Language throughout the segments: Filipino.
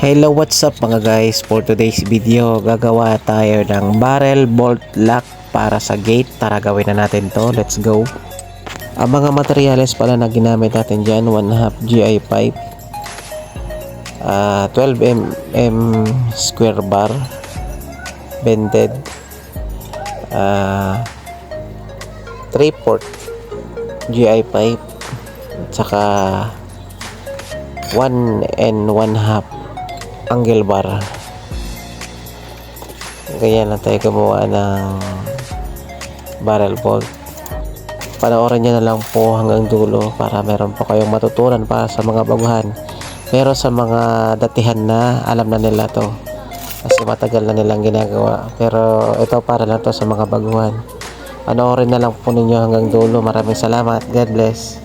Hello, what's up mga guys? For today's video, gagawa tayo ng barrel bolt lock para sa gate. Tara, gawin na natin to. Let's go. Ang mga materyales pala na ginamit natin dyan, 1/2 GI pipe, 12 mm square bar, bended, 3/4 GI pipe, at saka 1 and 1/2 angle bar. Ganyan lang tayo gumawa ng barrel bolt. Panoorin nyo na lang po hanggang dulo para meron po kayong matutunan para sa mga baguhan. Pero sa mga datihan na, alam na nila to kasi matagal na nilang ginagawa. Pero ito para lang to sa mga baguhan. Panoorin na lang po ninyo hanggang dulo. Maraming salamat. God bless.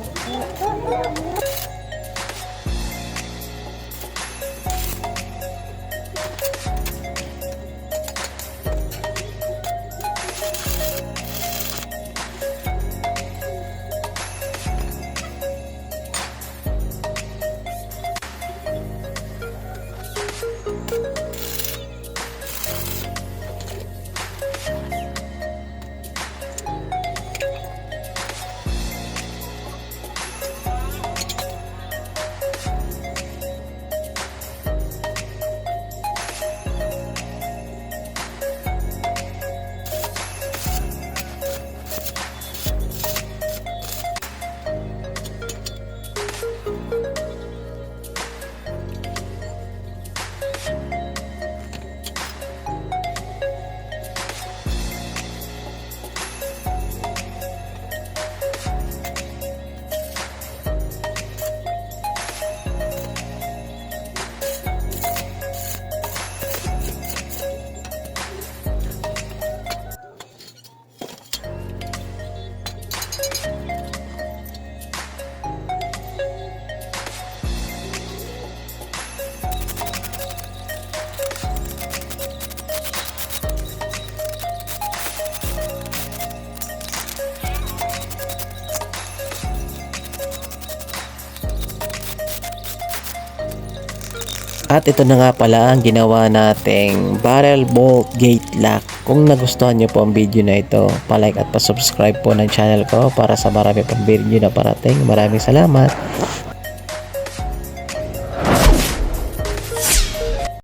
At ito na nga pala ang ginawa nating barrel bolt gate lock. Kung nagustuhan nyo po ang video na ito, palike at pa-subscribe po ng channel ko para sa marami pang video na parating. Maraming salamat.